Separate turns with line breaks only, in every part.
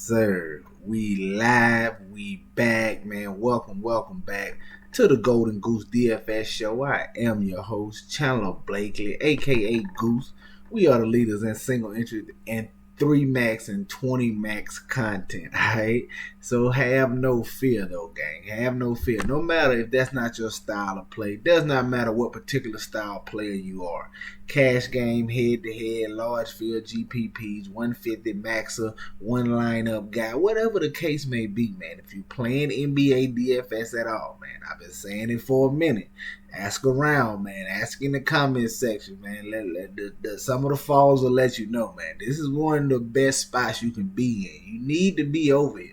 sir. We live. We back, man. Welcome back to the Golden Goose DFS show. I am your host, Chandler Blakely, aka Goose. We are the leaders in single entry and 3 max and 20 max content. Alright? So have no fear though, gang. Have no fear. No matter if that's not your style of play, does not matter what particular style player you are. Cash game, head to head, large field GPPs, 150 maxer, one lineup guy, whatever the case may be, man. If you playing NBA DFS at all, man, I've been saying it for a minute. Ask around, man. Ask in the comment section, man. Some of the falls will let you know, man. This is one of the best spots you can be in. You need to be over here.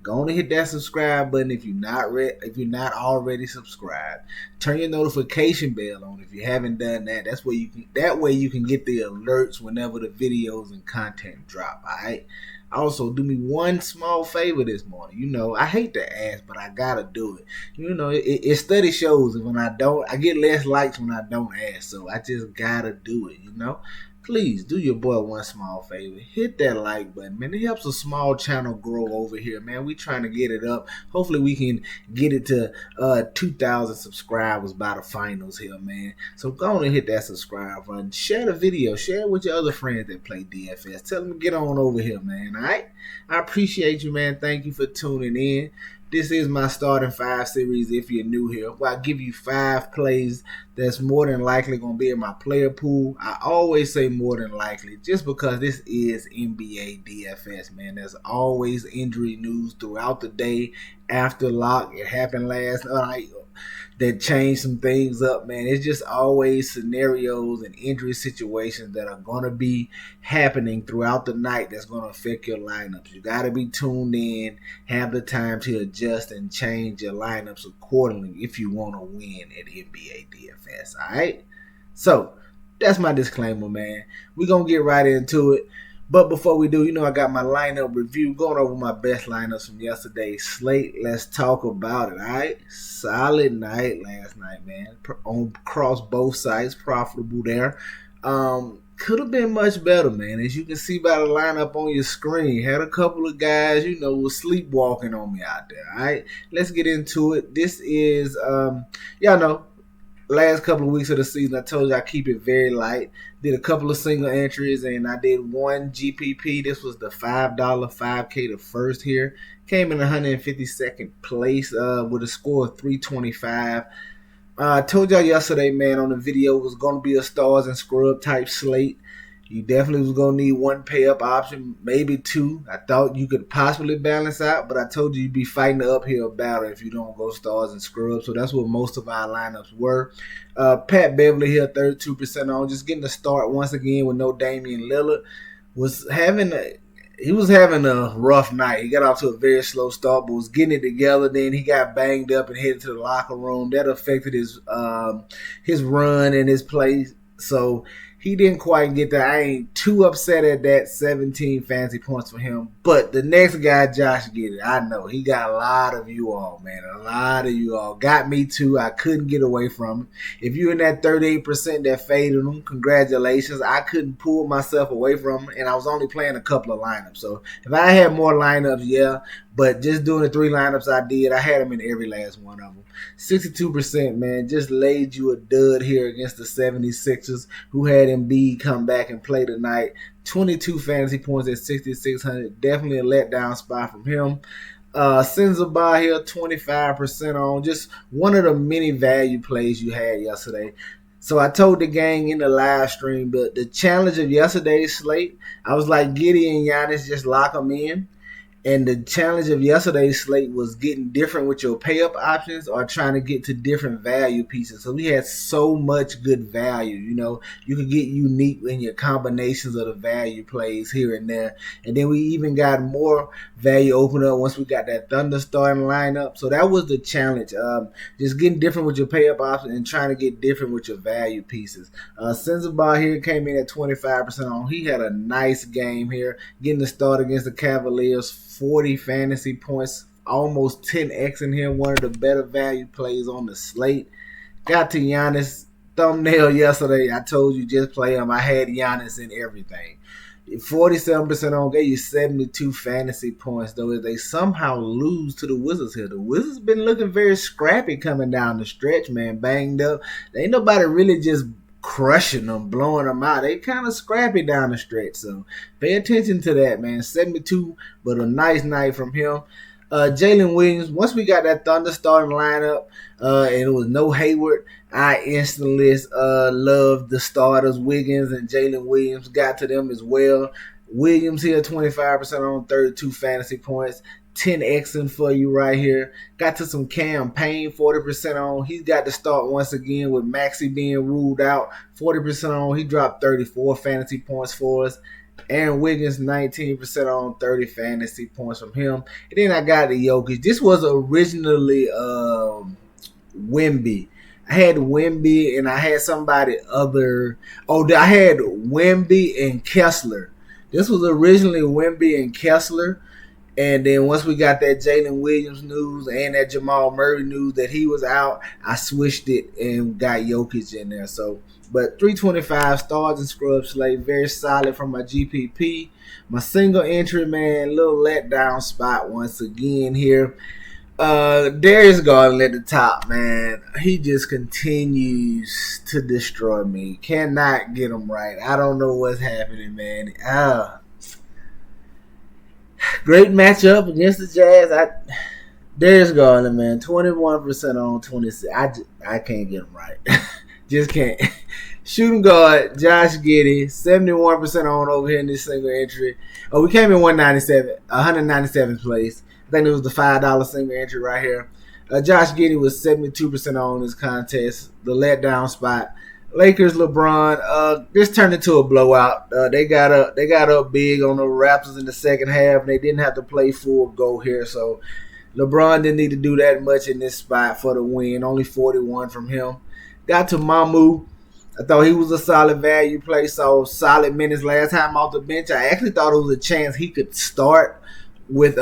Go on and hit that subscribe button if you're not already subscribed. Turn your notification bell on if you haven't done that. That way you can get the alerts whenever the videos and content drop. Alright. Also, do me one small favor this morning. You know, I hate to ask, but I gotta do it. You know, it study shows that when I don't, I get less likes when I don't ask. So I just gotta do it, you know. Please do your boy one small favor. Hit that like button, man. It helps a small channel grow over here, man. We trying to get it up. Hopefully we can get it to 2,000 subscribers by the finals here, man. So go on and hit that subscribe button. Share the video. Share it with your other friends that play DFS. Tell them to get on over here, man. All right? I appreciate you, man. Thank you for tuning in. This is my starting 5 series if you're new here. Where I give you 5 plays that's more than likely going to be in my player pool. I always say more than likely just because this is NBA DFS, man. There's always injury news throughout the day after lock. It happened last night. That changed some things up, man. It's just always scenarios and injury situations that are going to be happening throughout the night that's going to affect your lineups. You got to be tuned in, have the time to adjust and change your lineups accordingly if you want to win at NBA DFS, all right? So, that's my disclaimer, man. We're going to get right into it. But before we do, you know I got my lineup review going over my best lineups from yesterday's slate. Let's talk about it, all right? Solid night last night, man. Across both sides, profitable there. Could have been much better, man. As you can see by the lineup on your screen, had a couple of guys, you know, was sleepwalking on me out there, all right? Let's get into it. This is, y'all know, last couple of weeks of the season, I told you I keep it very light. Did a couple of single entries, and I did one GPP. This was the $5 5K, the first here. Came in 152nd place with a score of 325. I told y'all yesterday, man, on the video, it was going to be a stars and scrub type slate. You definitely was going to need one pay-up option, maybe 2. I thought you could possibly balance out, but I told you you'd be fighting the uphill battle if you don't go stars and scrubs. So that's what most of our lineups were. Pat Beverly here, 32% on, just getting the start once again with no Damian Lillard. He was having a rough night. He got off to a very slow start, but was getting it together. Then he got banged up and headed to the locker room. That affected his run and his play. So he didn't quite get that. I ain't too upset at that. 17 fantasy points for him. But the next guy, Josh, get it. I know. He got a lot of you all, man. A lot of you all. Got me too. I couldn't get away from him. If you're in that 38% that faded him, congratulations. I couldn't pull myself away from him, and I was only playing a couple of lineups. So if I had more lineups, yeah. But just doing the 3 lineups I did, I had him in every last one of them. 62%, man. Just laid you a dud here against the 76ers, who had Embiid come back and play tonight. 22 fantasy points at 6,600. Definitely a letdown spot from him. Senzabar here, 25% on. Just one of the many value plays you had yesterday. So I told the gang in the live stream, but the challenge of yesterday's slate, I was like, Giddey and Giannis, just lock them in. And the challenge of yesterday's slate was getting different with your pay-up options or trying to get to different value pieces. So we had so much good value. You know, you could get unique in your combinations of the value plays here and there. And then we even got more value open up once we got that Thunder starting lineup. So that was the challenge. Just getting different with your pay-up options and trying to get different with your value pieces. Senzabar here came in at 25% on. He had a nice game here, getting the start against the Cavaliers. 40 fantasy points, almost 10x in here. One of the better value plays on the slate. Got to Giannis thumbnail yesterday. I told you just play him. I had Giannis in everything. 47% on, gave you 72 fantasy points, though, if they somehow lose to the Wizards here. The Wizards been looking very scrappy coming down the stretch, man. Banged up. There ain't nobody really just crushing them, blowing them out. They kind of scrappy down the stretch, so pay attention to that, man. 72, but a nice night from him. Jalen Williams, once we got that Thunder starting lineup, and it was no Hayward, I instantly loved the starters. Wiggins and Jalen Williams got to them as well. Williams here, 25% on, 32 fantasy points. 10xing for you right here. Got to some campaign, 40% on. He's got to start once again with Maxey being ruled out. 40% on. He dropped 34 fantasy points for us. Aaron Wiggins, 19% on, 30 fantasy points from him. And then I got the Jokic. This was originally Wemby. I had Wemby and I had somebody other. Oh, I had Wemby and Kessler. This was originally Wemby and Kessler. And then once we got that Jalen Williams news and that Jamal Murray news that he was out, I switched it and got Jokic in there. So, but 325 stars and scrub slate, very solid from my GPP. My single entry, man, little letdown spot once again here. Darius Garland at the top, man. He just continues to destroy me. Cannot get him right. I don't know what's happening, man. Great matchup against the Jazz. Darius Garland, man, 21% on, 26. I can't get him right. Just can't. Shooting guard, Josh Giddey, 71% on over here in this single entry. Oh, we came in 197th place. I think it was the $5 single entry right here. Josh Giddey was 72% on this contest. The letdown spot. Lakers, LeBron, this turned into a blowout. They got up big on the Raptors in the second half, and they didn't have to play full go here. So LeBron didn't need to do that much in this spot for the win. Only 41 from him. Got to Mamu. I thought he was a solid value play. So solid minutes last time off the bench. I actually thought it was a chance he could start with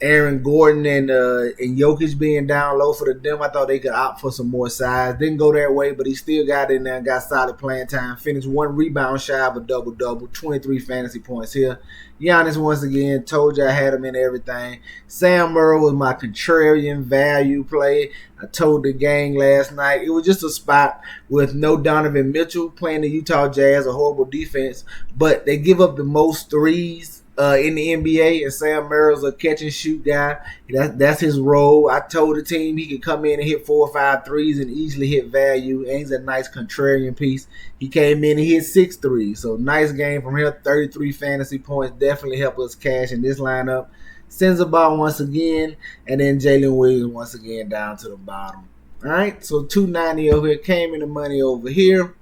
Aaron Gordon and Jokic being down low for the Dem. I thought they could opt for some more size. Didn't go that way, but he still got in there and got solid playing time. Finished one rebound shy of a double-double. 23 fantasy points here. Giannis, once again, told you I had him in everything. Sam Merrill was my contrarian value play. I told the gang last night. It was just a spot with no Donovan Mitchell playing the Utah Jazz, a horrible defense, but they give up the most threes in the NBA, and Sam Merrill's a catch and shoot guy. That's his role. I told the team he could come in and hit 4 or 5 threes and easily hit value, and he's a nice contrarian piece. He came in and hit 6 threes, so nice game from here. 33 fantasy points, definitely help us cash in this lineup. Sensabaugh once again, and then Jalen Williams once again down to the bottom. All right, so 290 over here, came in the money over here.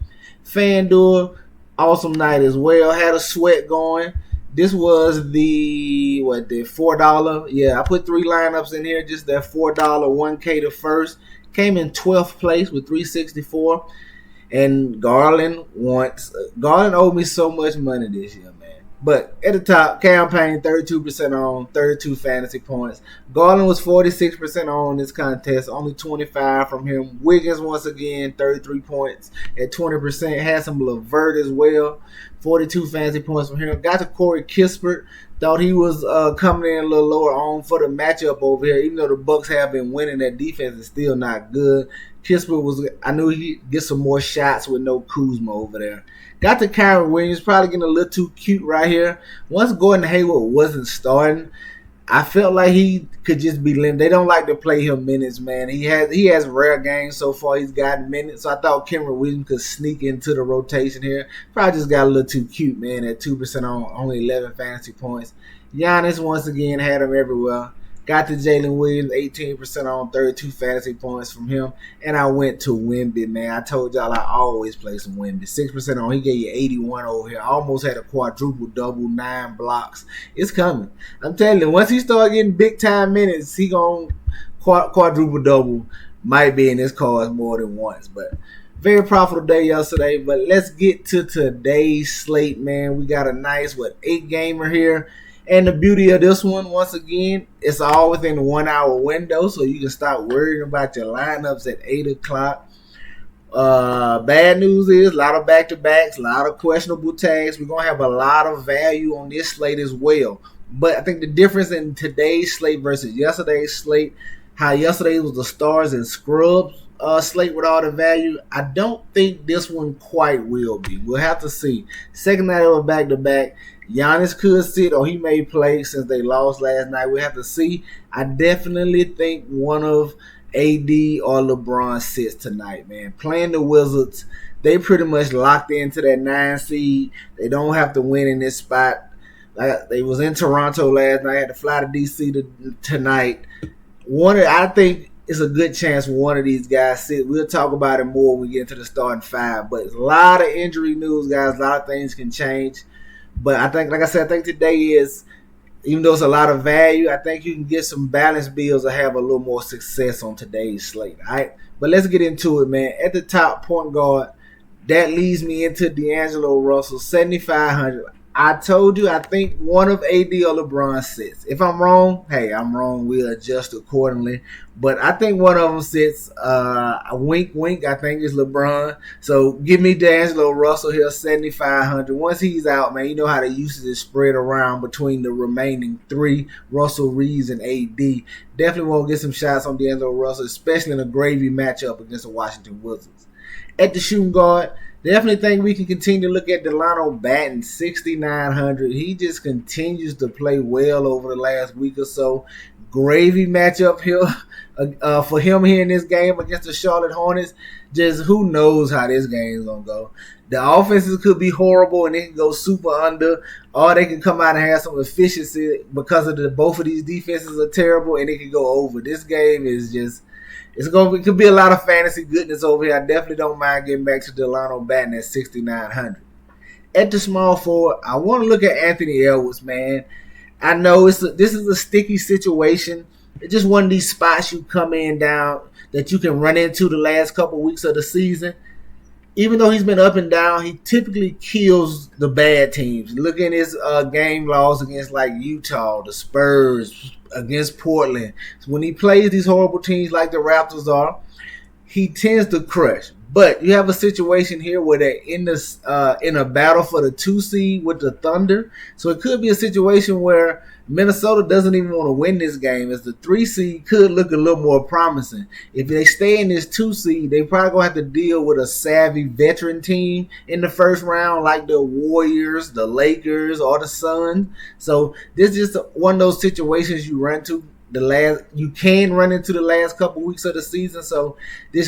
FanDuel, awesome night as well. Had a sweat going. This was the $4. Yeah, I put 3 lineups in here. Just that $4 1K to first. Came in 12th place with 364. And Garland owed me so much money this year, man. But at the top, campaign 32% on, 32 fantasy points. Garland was 46% on this contest, only 25 from him. Wiggins once again, 33 points at 20%. Had some Levert as well. 42 fantasy points from him. Got to Corey Kispert. Thought he was coming in a little lower on for the matchup over here. Even though the Bucks have been winning, that defense is still not good. Kispert I knew he'd get some more shots with no Kuzma over there. Got to Kyron Williams, probably getting a little too cute right here. Once Gordon Hayward wasn't starting, I felt like he could just be limited. They don't like to play him minutes, man. He has rare games so far. He's gotten minutes. So I thought Cameron Williams could sneak into the rotation here. Probably just got a little too cute, man, at 2% on, only 11 fantasy points. Giannis, once again, had him everywhere. Got to Jalen Williams, 18% on, 32 fantasy points from him. And I went to Wemby, man. I told y'all I always play some Wemby. 6% on. He gave you 81 over here. Almost had a quadruple-double, 9 blocks. It's coming. I'm telling you, once he start getting big-time minutes, he going to quadruple-double. Might be in his cards more than once. But very profitable day yesterday. But let's get to today's slate, man. We got a nice, 8-gamer here. And the beauty of this one, once again, it's all within the 1 hour window, so you can start worrying about your lineups at 8 o'clock. Bad news is a lot of back-to-backs, a lot of questionable tags. We're going to have a lot of value on this slate as well. But I think the difference in today's slate versus yesterday's slate, how yesterday was the stars and scrubs slate with all the value, I don't think this one quite will be. We'll have to see. Second night of a back-to-back, Giannis could sit or he may play since they lost last night. We'll have to see. I definitely think one of AD or LeBron sits tonight, man. Playing the Wizards, they pretty much locked into that 9 seed. They don't have to win in this spot. Like they was in Toronto last night. Had to fly to DC tonight. I think it's a good chance one of these guys sit. We'll talk about it more when we get into the starting 5. But it's a lot of injury news, guys. A lot of things can change. But I think, like I said, I think today is, even though it's a lot of value, I think you can get some balanced bills or have a little more success on today's slate. All right? But let's get into it, man. At the top, point guard, that leads me into D'Angelo Russell, 7,500. I told you I think one of AD or LeBron sits. If I'm wrong, hey, I'm wrong. We'll adjust accordingly. But I think one of them sits. A wink, I think it's LeBron. So give me D'Angelo Russell here, 7,500. Once he's out, man, you know how the usage is spread around between the remaining 3, Russell, Reeves, and AD. Definitely want to get some shots on D'Angelo Russell, especially in a gravy matchup against the Washington Wizards. At the shooting guard, definitely think we can continue to look at Delano Batten, 6,900. He just continues to play well over the last week or so. Gravy matchup here for him here in this game against the Charlotte Hornets. Just who knows how this game is going to go. The offenses could be horrible and they can go super under, or they can come out and have some efficiency because of both of these defenses are terrible and they can go over. This game is just... It could be a lot of fantasy goodness over here. I definitely don't mind getting back to Delano Batten at 6,900. At the small forward, I want to look at Anthony Edwards, man. I know this is a sticky situation. It's just one of these spots you come in down that you can run into the last couple weeks of the season. Even though he's been up and down, he typically kills the bad teams. Look at his game logs against like Utah, the Spurs, against Portland. So when he plays these horrible teams like the Raptors are, he tends to crush. But you have a situation here where they're in a battle for the 2 seed with the Thunder. So it could be a situation where Minnesota doesn't even want to win this game, as the 3 seed could look a little more promising. If they stay in this 2 seed, they probably going to have to deal with a savvy veteran team in the first round like the Warriors, the Lakers, or the Suns. So this is just one of those situations you run into. You can run into the last couple weeks of the season, so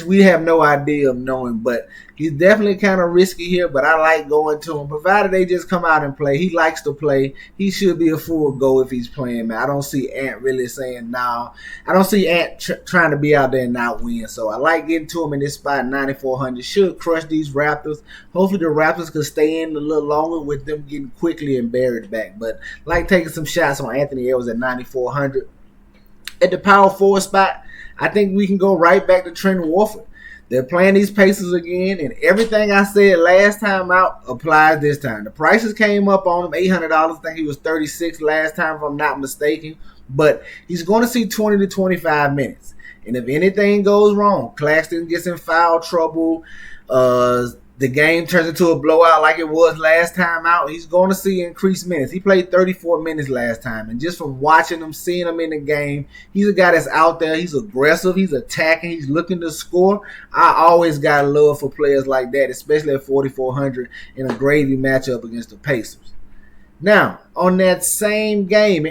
we have no idea of knowing. But he's definitely kind of risky here, but I like going to him. Provided they just come out and play. He likes to play. He should be a full go if he's playing, man. I don't see Ant really saying no. I don't see Ant trying to be out there and not win. So I like getting to him in this spot, 9,400. Should crush these Raptors. Hopefully the Raptors can stay in a little longer with them getting quickly and buried back. But like taking some shots on Anthony Edwards at 9,400. At the power forward spot, I think we can go right back to Trent Warford. They're playing these Pacers again, and everything I said last time out applies this time. The prices came up on him, $800. I think he was $36 last time, if I'm not mistaken. But he's going to see 20 to 25 minutes. And if anything goes wrong, Claxton gets in foul trouble, the game turns into a blowout like it was last time out, he's going to see increased minutes. He played 34 minutes last time, and just from watching him, seeing him in the game, he's a guy that's out there. He's aggressive. He's attacking. He's looking to score. I always got love for players like that, especially at 4,400 in a gravy matchup against the Pacers. Now, in that same game,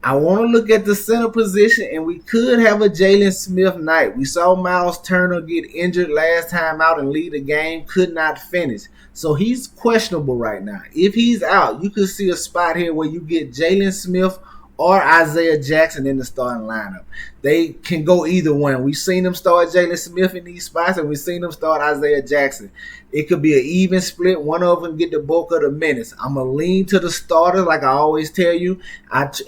I want to look at the center position, and we could have a Jalen Smith night. We saw Miles Turner get injured last time out and lead the game, could not finish. So he's questionable right now. If he's out, you could see a spot here where you get Jalen Smith or Isaiah Jackson in the starting lineup. They can go either one. We've seen them start Jalen Smith in these spots, and we've seen them start Isaiah Jackson. It could be an even split. One of them get the bulk of the minutes. I'm going to lean to the starter, like I always tell you,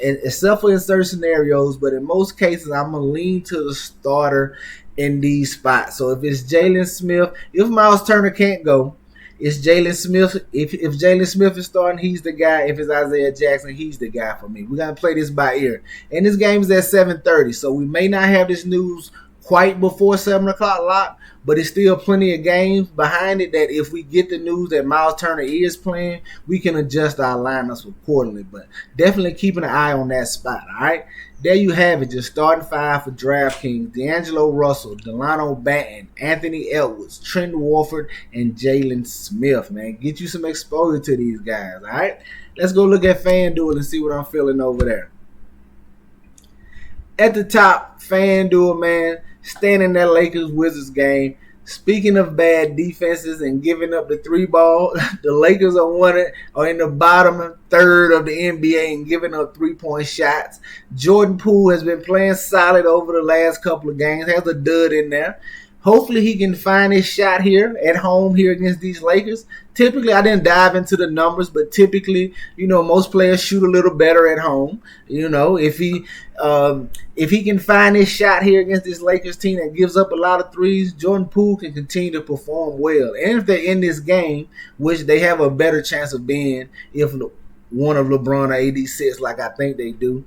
except for in certain scenarios, but in most cases, I'm going to lean to the starter in these spots. So if it's Jalen Smith, if Miles Turner can't go, it's Jalen Smith. If Jalen Smith is starting, he's the guy. If it's Isaiah Jackson, he's the guy for me. We're going to play this by ear. And this game is at 7:30, so we may not have this news quite before 7 o'clock lock, but it's still plenty of games behind it that if we get the news that Miles Turner is playing, we can adjust our lineups accordingly. But definitely keeping an eye on that spot, all right? There you have it, just starting 5 for DraftKings: D'Angelo Russell, Delano Banton, Anthony Edwards, Trent Warford, and Jalen Smith, man. Get you some exposure to these guys, all right? Let's go look at FanDuel and see what I'm feeling over there. At the top, FanDuel, man, staying in that Lakers-Wizards game. Speaking of bad defenses and giving up the 3 ball, the Lakers are in the bottom third of the NBA and giving up 3-point shots. Jordan Poole has been playing solid over the last couple of games, has a dud in there. Hopefully he can find his shot here at home here against these Lakers. Typically, I didn't dive into the numbers, but typically, most players shoot a little better at home. If he can find his shot here against this Lakers team that gives up a lot of threes, Jordan Poole can continue to perform well. And if they're in this game, which they have a better chance of being if one of LeBron or AD sits like I think they do.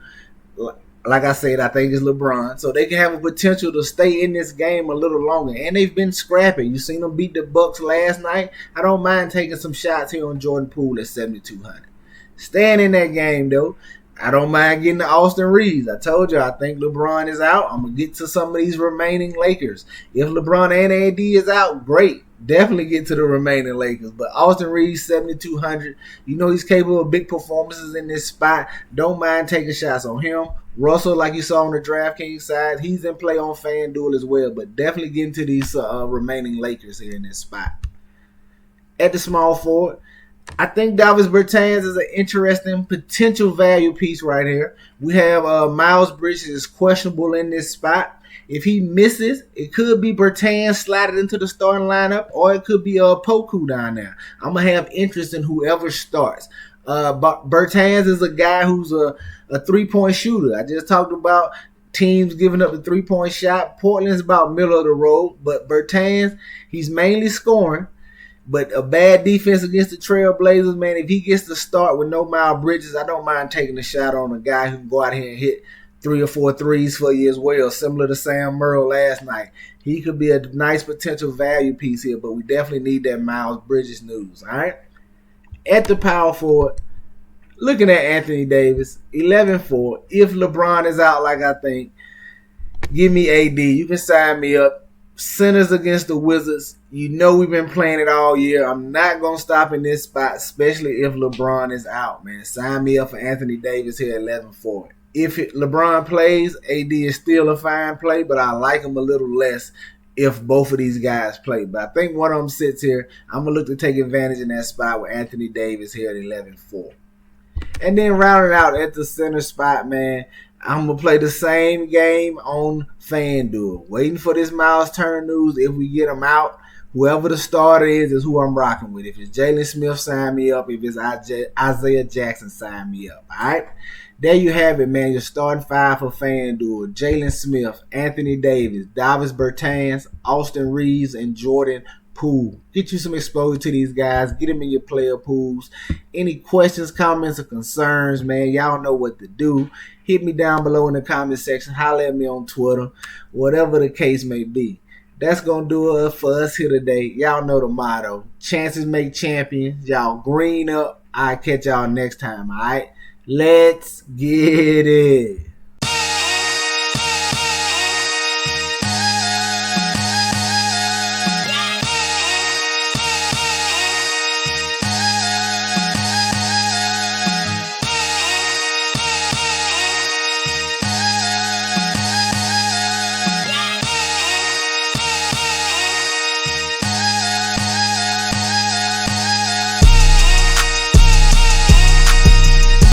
Like I said, I think it's LeBron. So they can have a potential to stay in this game a little longer. And they've been scrappy. You seen them beat the Bucks last night. I don't mind taking some shots here on Jordan Poole at 7,200. Staying in that game, though, I don't mind getting to Austin Reeves. I told you, I think LeBron is out. I'm going to get to some of these remaining Lakers. If LeBron and AD is out, great. Definitely get to the remaining Lakers. But Austin Reeves, 7,200. He's capable of big performances in this spot. Don't mind taking shots on him. Russell, like you saw on the DraftKings side, he's in play on FanDuel as well. But definitely get into these remaining Lakers here in this spot. At the small forward, I think Davis Bertans is an interesting potential value piece right here. We have Miles Bridges is questionable in this spot. If he misses, it could be Bertans slided into the starting lineup, or it could be Poku down there. I'm going to have interest in whoever starts. But Bertans is a guy who's a 3-point shooter. I just talked about teams giving up the 3-point shot. Portland's about middle of the road, but Bertans, he's mainly scoring. But a bad defense against the Trailblazers, man, if he gets to start with no Miles Bridges, I don't mind taking a shot on a guy who can go out here and hit 3 or 4 threes for you as well, similar to Sam Merrill last night. He could be a nice potential value piece here, but we definitely need that Miles Bridges news, all right? At the power forward, looking at Anthony Davis, 11-4. If LeBron is out like I think, give me AD. You can sign me up. Centers against the Wizards. We've been playing it all year. I'm not going to stop in this spot, especially if LeBron is out, man. Sign me up for Anthony Davis here at 11-4. If LeBron plays, AD is still a fine play, but I like him a little less if both of these guys play. But I think one of them sits here. I'm going to look to take advantage in that spot with Anthony Davis here at 11-4. And then rounding out at the center spot, man, I'm going to play the same game on FanDuel. Waiting for this Miles Turner news. If we get him out, whoever the starter is who I'm rocking with. If it's Jalen Smith, sign me up. If it's Isaiah Jackson, sign me up. All right? There you have it, man. Your starting 5 for FanDuel: Jalen Smith, Anthony Davis, Davis Bertans, Austin Reeves, and Jordan Poole. Get you some exposure to these guys. Get them in your player pools. Any questions, comments, or concerns, man, y'all know what to do. Hit me down below in the comment section. Holler at me on Twitter. Whatever the case may be. That's going to do it for us here today. Y'all know the motto. Chances make champions. Y'all green up. I'll catch y'all next time, all right? Let's get it.